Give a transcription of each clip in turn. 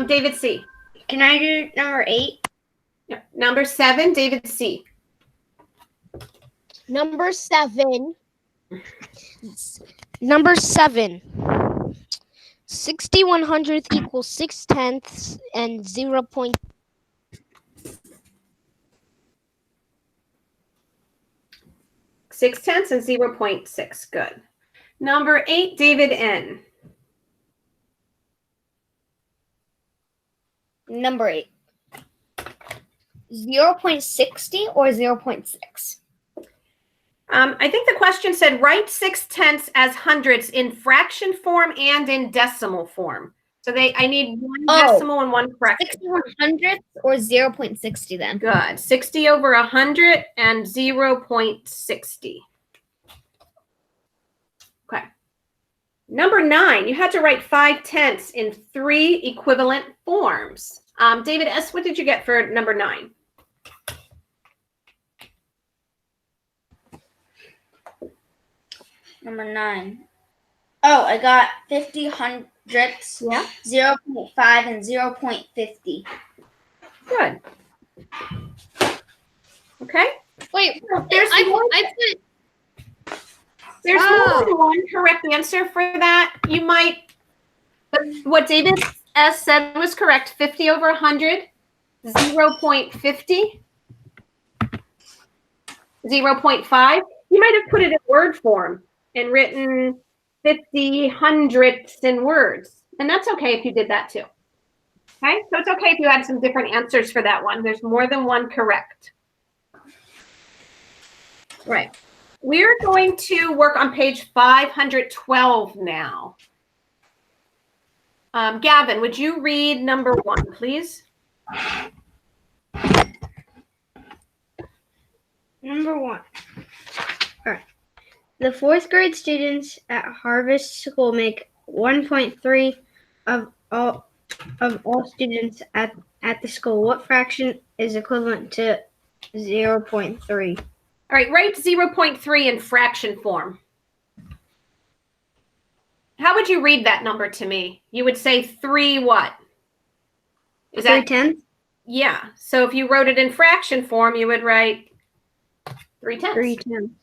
David C. Can I do number 8? Yeah. Number 7, David C. Number 7. Number 7. 60/100 equals 6/10 and 0. 6/10 and 0.6. Good. Number 8, David N. Number 8. 0.60 or 0.6? I think the question said write 6/10 as hundredths in fraction form and in decimal form. So I need one decimal and one fraction. 60/100 or 0.60 then? Good. 60/100 and 0.60. Okay. Number 9, you had to write 5/10 in 3 equivalent forms. David S., what did you get for number 9? Number 9. Oh, I got 50 hundredths, 0.5, and 0.50. Good. Okay. Wait, there's more than one correct answer for that. You might, but what David S. said was correct. 50/100, 0.50, 0.5. You might have put it in word form and written 50 hundredths in words. And that's okay if you did that too. Okay, so it's okay if you had some different answers for that one. There's more than one correct. Right. We're going to work on page 512 now. Gavin, would you read number 1, please? Number 1. All right. The 4th grade students at Harvest School make 1.3 of all students at the school. What fraction is equivalent to 0.3? All right, write 0.3 in fraction form. How would you read that number to me? You would say 3 what? Is 3/10? Yeah. So if you wrote it in fraction form, you would write 3/10. 3/10.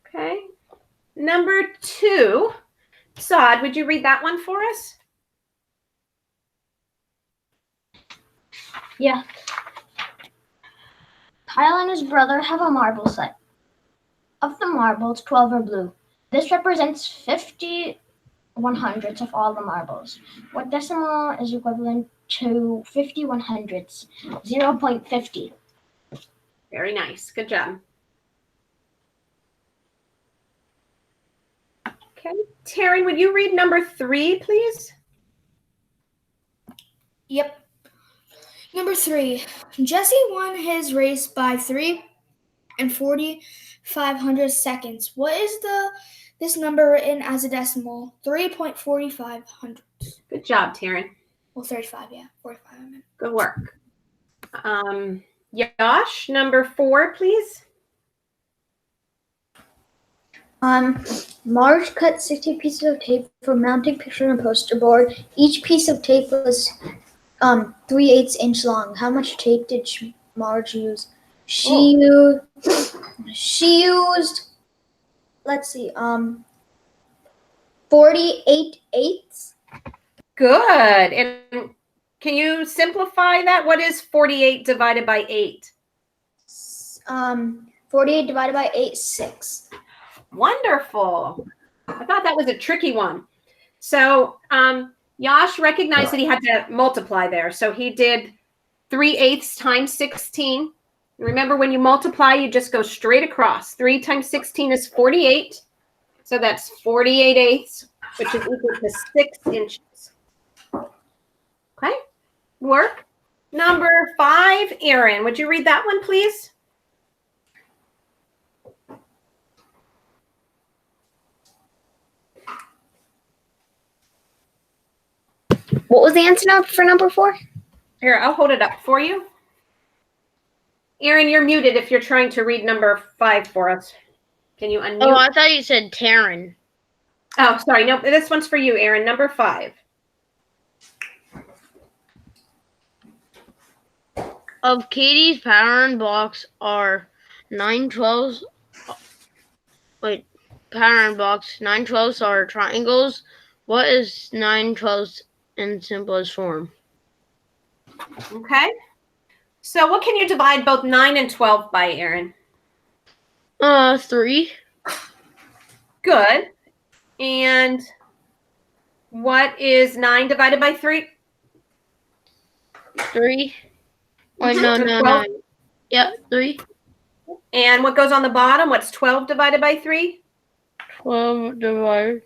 Okay. Number 2, Saad, would you read that one for us? Yeah. Kyle and his brother have a marble set. Of the marbles, 12 are blue. This represents 50/100 of all the marbles. What decimal is equivalent to 50/100? 0.50. Very nice. Good job. Okay. Taryn, would you read number 3, please? Yep. Number 3. Jesse won his race by 3 and 45 seconds. What is this number written as a decimal? 3.45 hundredths. Good job, Taryn. Well, 35, yeah. 45, I meant. Good work. Josh, number 4, please. Marge cut 60 pieces of tape for mounting picture on a poster board. Each piece of tape was 3/8 inch long. How much tape did Marge use? She used, let's see, 48/8. Good. And can you simplify that? What is 48 divided by 8? 48 divided by 8, 6. Wonderful. I thought that was a tricky one. So Yash recognized that he had to multiply there. So he did 3/8 times 16. Remember, when you multiply, you just go straight across. 3 times 16 is 48. So that's 48/8, which is equal to 6 inches. Okay, work. Number 5, Erin, would you read that one, please? What was the answer for number 4? Here, I'll hold it up for you. Erin, you're muted if you're trying to read number 5 for us. Can you unmute? Oh, I thought you said Taryn. Oh, sorry. No, this one's for you, Aaron. Number 5. Of Katie's pattern box are 9/12. Wait, pattern box 9/12 are triangles. What is 9/12 in simplest form? Okay. So what can you divide both 9 and 12 by, Aaron? 3. Good. And what is 9 divided by 3? 3. Wait, no, So no, 12. no. Yeah, 3. And what goes on the bottom? What's 12 divided by 3? 12 divided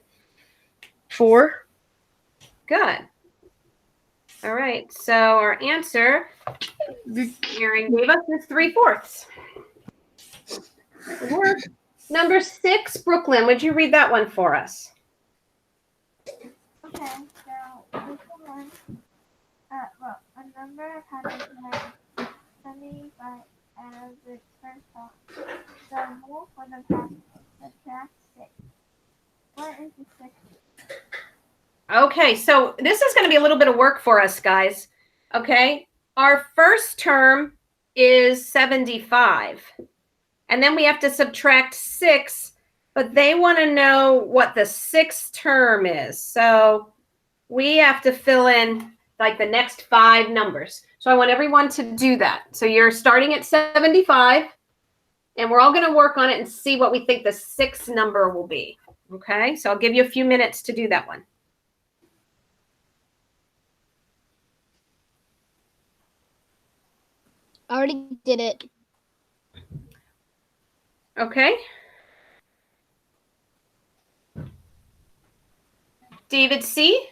4. Good. All right. So our answer, Aaron gave us, is 3/4. Good work. Number 6, Brooklyn. Would you read that one for us? Okay, so this one, well, a number has 75 as its first part. The rule for the process subtract 6. What is the 6th? Okay, so this is going to be a little bit of work for us, guys. Okay, our first term is 75. And then we have to subtract 6, but they want to know what the 6th term is. So we have to fill in like the next 5 numbers. So I want everyone to do that. So you're starting at 75, and we're all going to work on it and see what we think the 6th number will be. Okay, so I'll give you a few minutes to do that one. I already did it. Okay. David C.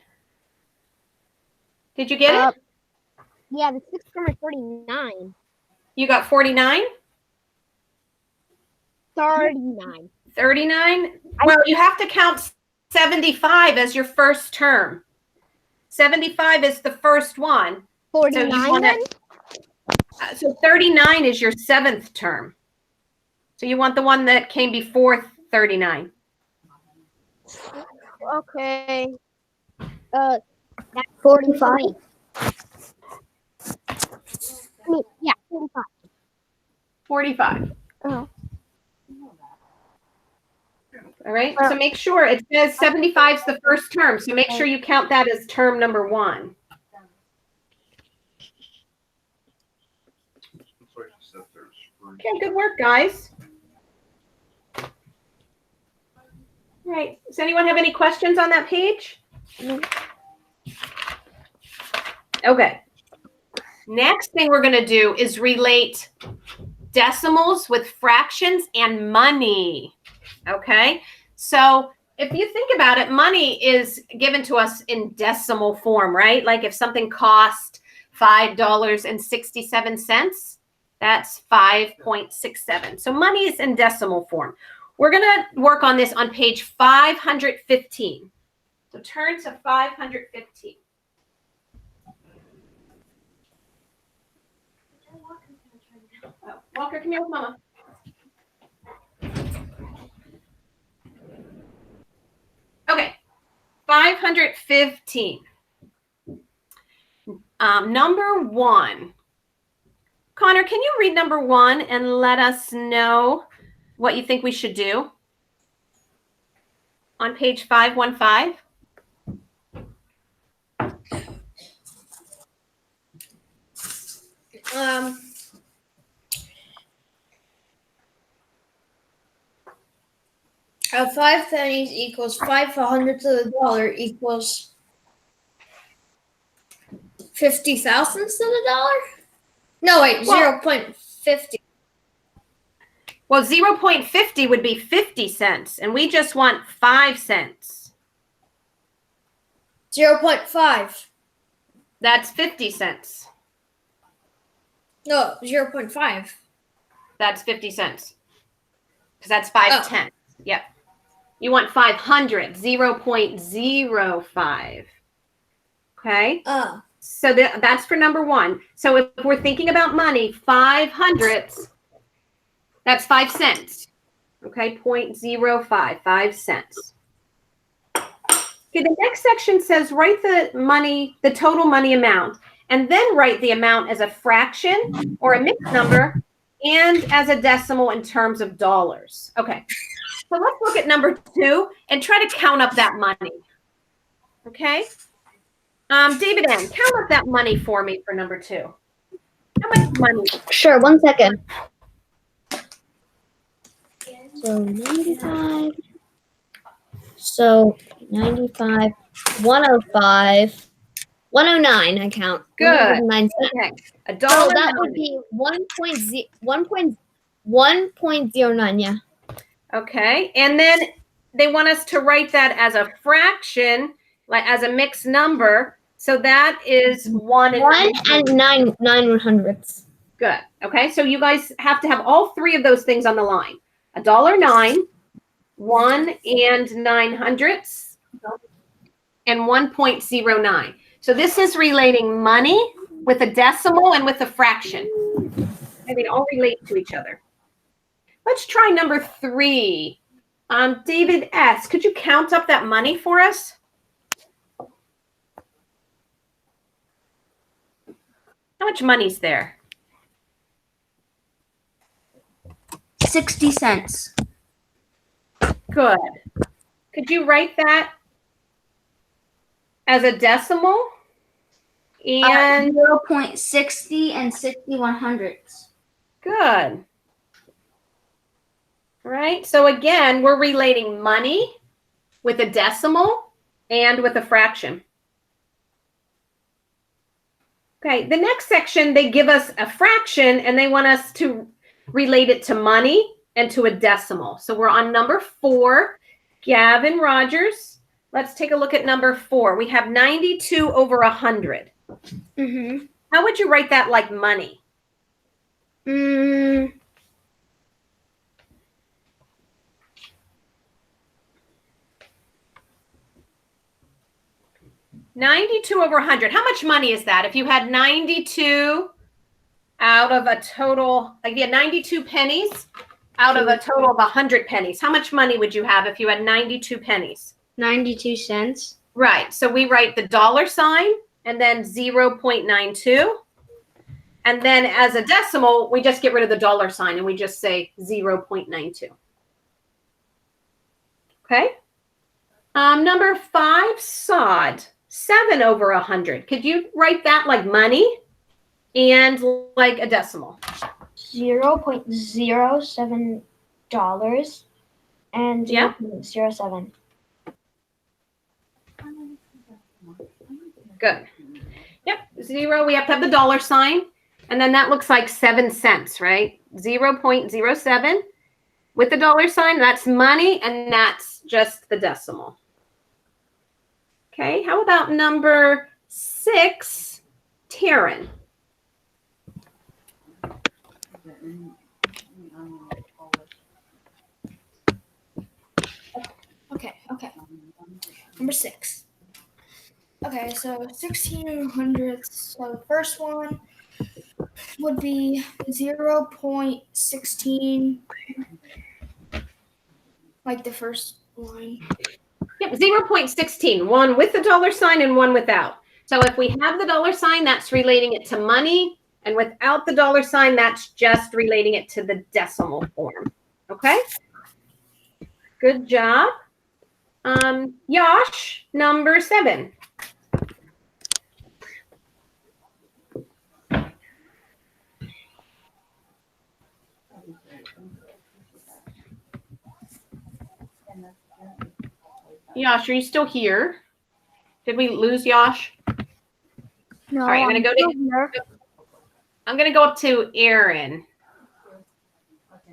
Did you get it? Yeah, the 6th term is 49. You got 49? 39. 39? Well, you have to count 75 as your first term. 75 is the first one. 49 So you want then? So 39 is your 7th term. So you want the one that came before 39. Okay. 45. Yeah, 45. 45. Oh. All right. So make sure it says 75 is the first term. So make sure you count that as term number 1. Okay, good work, guys. All right. Does anyone have any questions on that page? Okay. Next thing we're going to do is relate decimals with fractions and money. Okay. So if you think about it, money is given to us in decimal form, right? Like if something cost $5.67, that's 5.67. So money is in decimal form. We're going to work on this on page 515. So turn to 515. Oh, Walker, come here with Mama. Okay, 515. Number 1. Connor, can you read number 1 and let us know what you think we should do on page 515? Of 5 pennies equals 5 hundredths of a dollar equals 50 thousandths of a dollar? No, wait, Well- 0.50. Well, 0.50 would be 50 cents, and we just want 5 cents. 0.5. That's 50 cents. No, 0.5. That's 50 cents. Because that's 5 Oh. tenths. Yep. You want 500, 0.05. Okay? So that's for number 1. So if we're thinking about money, 5 hundredths, that's 5 cents. Okay, 0.05, 5 cents. Okay, the next section says write the total money amount, and then write the amount as a fraction or a mixed number and as a decimal in terms of dollars. Okay, so let's look at number 2 and try to count up that money. Okay, David N., count up that money for me for number 2. How much money? Sure, 1 second. So 95. So 95, 105, 109. I count. Good. 109 cents. Okay, a So dollar. that would be 1.09. Yeah. Okay, and then they want us to write that as a fraction, like as a mixed number. So that is 1 and 1 and 9 100ths. Good. Okay, so you guys have to have all 3 of those things on the line. $1.09, 1 and 900ths, and 1.09. So this is relating money with a decimal and with a fraction. And they all relate to each other. Let's try number 3. David S., could you count up that money for us? How much money's there? 60 cents. Good. Could you write that as a decimal? And 0.60 and 6100ths. good. Right? So again, we're relating money with a decimal and with a fraction. Okay, the next section, they give us a fraction and they want us to relate it to money and to a decimal. So we're on number 4, Gavin Rogers. Let's take a look at number 4. We have 92 over 100. Mm-hmm. How would you write that like money? 92 over 100. How much money is that? If you had 92 out of a total, again, 92 pennies out of a total of 100 pennies, how much money would you have if you had 92 pennies? 92 cents. Right. So we write the dollar sign and then 0.92. And then as a decimal, we just get rid of the dollar sign and we just say 0.92. Okay. Number 5, sod. 7 over 100. Could you write that like money and like a decimal? $0.07 and Yeah. 0.07. Good. Yep. 0. We have to have the dollar sign. And then that looks like 7 cents, right? 0.07 with the dollar sign. That's money. And that's just the decimal. Okay. How about number 6, Taryn? Okay. Number 6. Okay, so 1600ths. So the first one would be 0.16, like the first line. Yep, 0.16. One with the dollar sign and one without. So if we have the dollar sign, that's relating it to money. And without the dollar sign, that's just relating it to the decimal form. Okay? Good job. Yash, number 7. Yash, are you still here? Did we lose Yash? No, All right, I'm gonna go up to Aaron.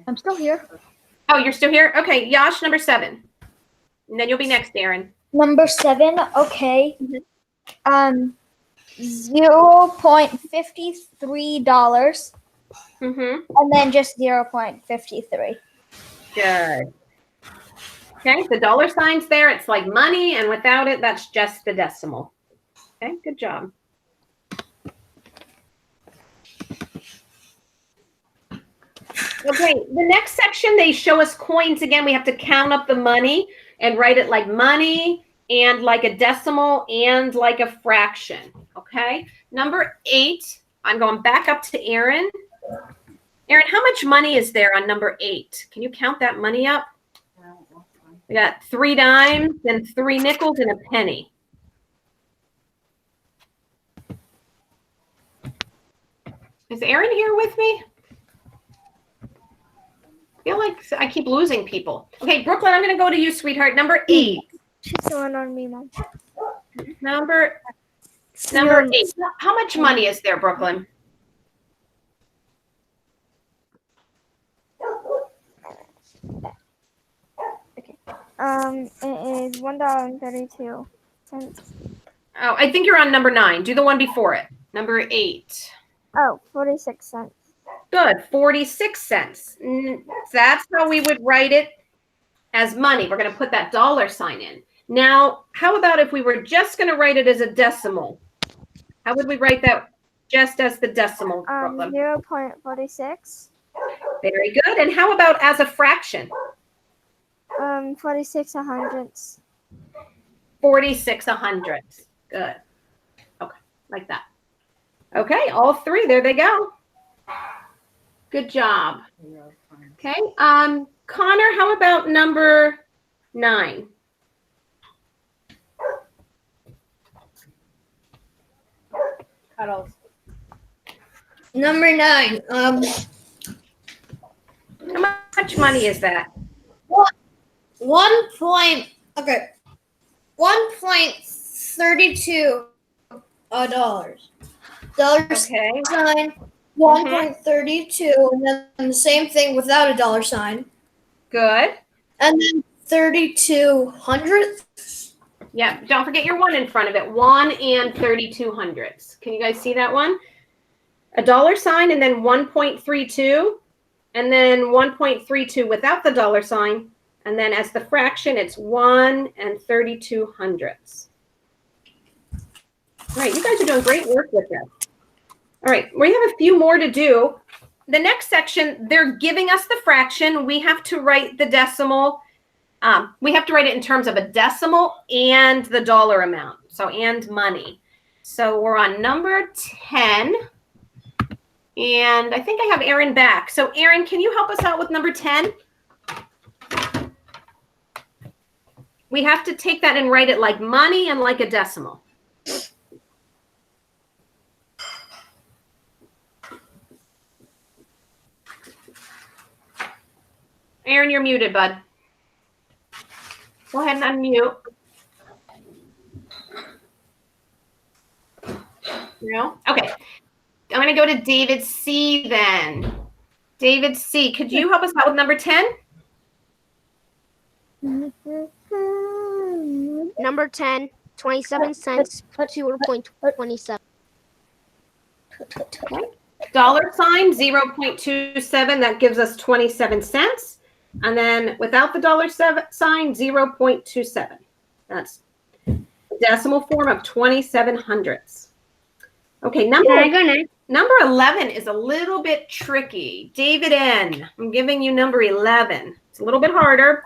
I'm still here. Oh, you're still here? Okay, Yash, number 7. And then you'll be next, Aaron. Number 7, okay. $0.53 Mm-hmm. and then just 0.53. Good. Okay, the dollar sign's there. It's like money, and without it, that's just the decimal. Okay, good job. Okay, the next section, they show us coins again. We have to count up the money and write it like money and like a decimal and like a fraction. Okay. Number 8, I'm going back up to Aaron. Aaron, how much money is there on number 8? Can you count that money up? We got 3 dimes and 3 nickels and a penny. Is Aaron here with me? I feel like I keep losing people. Okay, Brooklyn, I'm going to go to you, sweetheart. Number 8. She's going on me, Mom. Number 8. How much money is there, Brooklyn? It is $1.32. Oh, I think you're on number 9. Do the one before it. Number 8. Oh, 46 cents. Good, 46 cents. That's how we would write it as money. We're going to put that dollar sign in. Now, how about if we were just going to write it as a decimal? How would we write that just as the decimal, Brooklyn? 0.46. Very good. And how about as a fraction? 46 100ths. 46 100ths. Good. Okay, like that. Okay, all 3. There they go. Good job. Okay. Connor, how about number 9? Cuddles. Number 9. How much money is that? 1.32 dollars. Dollar Okay. sign 1.32, and then the same thing without a dollar sign, Good. and then 32 hundredths. Yeah, don't forget your 1 in front of it. 1 and 32 hundredths. Can you guys see that one? A dollar sign and then 1.32, and then 1.32 without the dollar sign, and then as the fraction, it's 1 and 32 hundredths. All right, you guys are doing great work with this. All right, we have a few more to do. The next section, they're giving us the fraction. We have to write the decimal. We have to write it in terms of a decimal and the dollar amount, so and money. So we're on number 10, and I think I have Aaron back. So Aaron, can you help us out with number 10? We have to take that and write it like money and like a decimal. Aaron, you're muted, bud. Go ahead and unmute. No? Okay. I'm going to go to David C. then. David C., could you help us out with number 10? Number 10, 27 cents, 0.27. Dollar sign, 0.27. That gives us 27 cents. And then without the dollar sign, 0.27. That's decimal form of 27 hundredths. Okay, Can I go next? number 11 is a little bit tricky. David N., I'm giving you number 11. It's a little bit harder.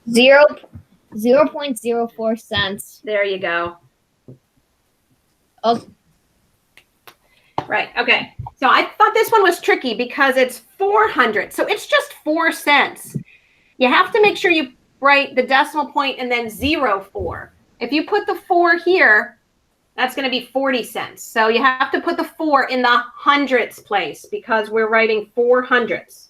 0.04 cents. There you go. Oh. Right. Okay. So I thought this one was tricky because it's 400. So it's just 4 cents. You have to make sure you write the decimal point and then 04. If you put the 4 here, that's going to be 40 cents. So you have to put the 4 in the hundredths place because we're writing 4 hundredths.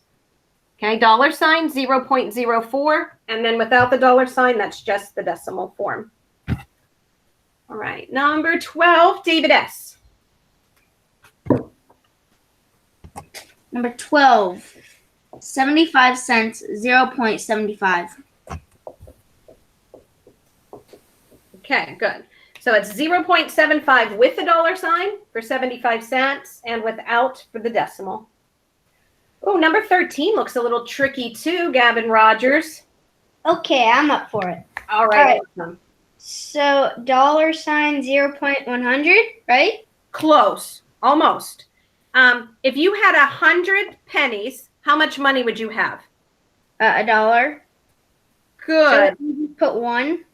Okay. Dollar sign, 0.04. And then without the dollar sign, that's just the decimal form. All right. Number 12, David S. Number 12, 75 cents, 0.75. Okay, good. So it's 0.75 with the dollar sign for 75 cents and without for the decimal. Oh, number 13 looks a little tricky too, Gavin Rogers. Okay, I'm up for it. All right. Awesome. So dollar sign 0.100, right? Close, almost. If you had 100 pennies, how much money would you have? $1. Good. So put 1.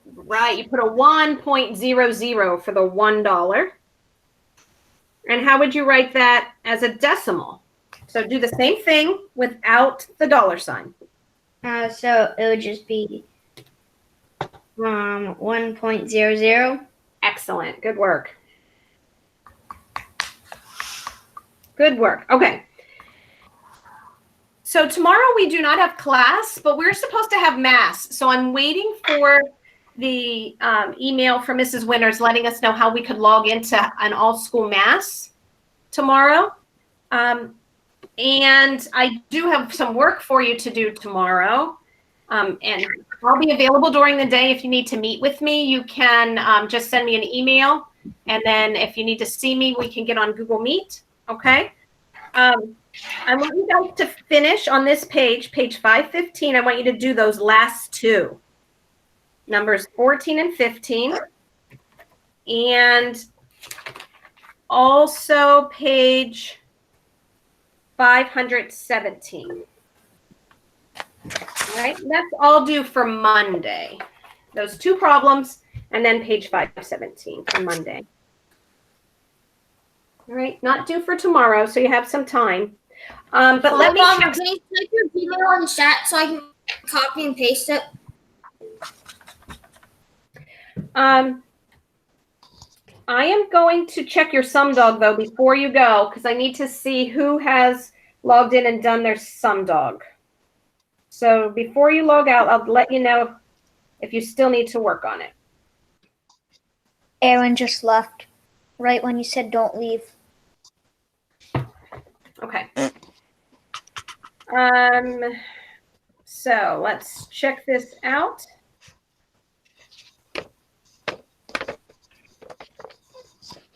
Right, you put a 1.00 for the $1. And how would you write that as a decimal? So do the same thing without the dollar sign. So it would just be 1.00. Excellent. Good work. Good work. Okay. So tomorrow we do not have class, but we're supposed to have mass. So I'm waiting for the email from Mrs. Winters letting us know how we could log into an all-school mass tomorrow. And I do have some work for you to do tomorrow. And I'll be available during the day. If you need to meet with me, you can just send me an email. And then if you need to see me, we can get on Google Meet. Okay. I want you guys to finish on this page, page 515. I want you to do those last two. Numbers 14 and 15. And also page 517. All right, that's all due for Monday. Those two problems, and then page 517 for Monday. All right, not due for tomorrow, so you have some time. But let me check. Can you type your email on the chat so I can copy and paste it? I am going to check your SumDog though before you go, because I need to see who has logged in and done their SumDog. So before you log out, I'll let you know if you still need to work on it. Aaron just left right when you said don't leave. Okay. So let's check this out.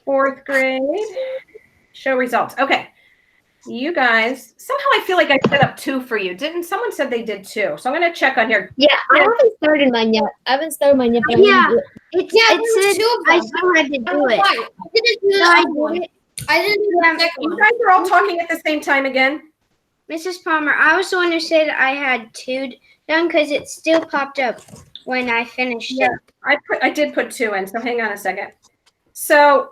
Fourth grade, show results. Okay. You guys, somehow I feel like I set up 2 for you. Didn't someone said they did 2? So I'm going to check on here. Yeah, I haven't started mine yet. I haven't started mine yet. But Yeah. I'm It said I still had to do it. I didn't do So that I one. did it. I didn't do the second You one. guys are all talking at the same time again. Mrs. Palmer, I was the one who said I had 2 done because it still popped up when I finished it. I did put 2 in, so hang on a second. So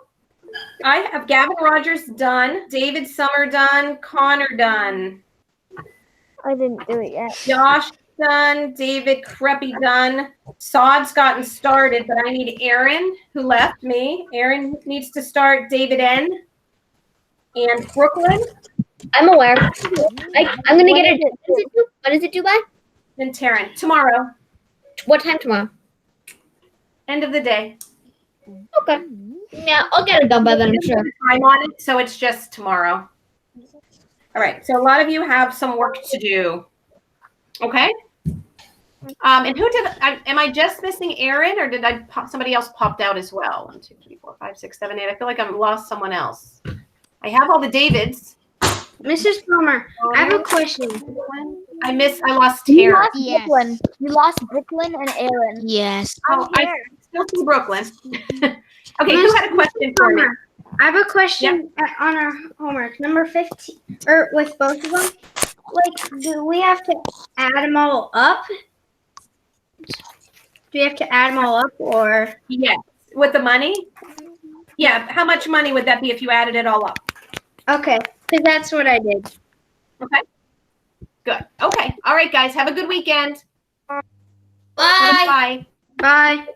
I have Gavin Rogers done, David Summer done, Connor done, I didn't do it yet. Josh done, David Creppy done. Sod's gotten started, but I need Aaron, who left me. Aaron needs to start, David N. And Brooklyn I'm aware. I'm gonna get it. What does it do by? and Taryn. Tomorrow, What time tomorrow? end of the day. Okay. Yeah, I'll get it done by then, I'm sure. Time on it, so it's just tomorrow. All right, so a lot of you have some work to do. Okay. And who did? Am I just missing Aaron, or did somebody else popped out as well? 1, 2, 3, 4, 5, 6, 7, 8. I feel like I've lost someone else. I have all the Davids. Mrs. Palmer, I have a question. I lost You Taryn. lost Yes. Brooklyn. You lost Brooklyn and Aaron. Yes. Oh, I still see Brooklyn. Okay, who had a question for me? Palmer, I have a question on our homework. Number 15, or with both of them. Like, do we have to add them all up? Do we have to add them all up, or? Yes, with the money. Yeah, how much money would that be if you added it all up? Okay, because that's what I did. Okay. Good. Okay. All right, guys. Have a good weekend. Bye. Bye. Bye.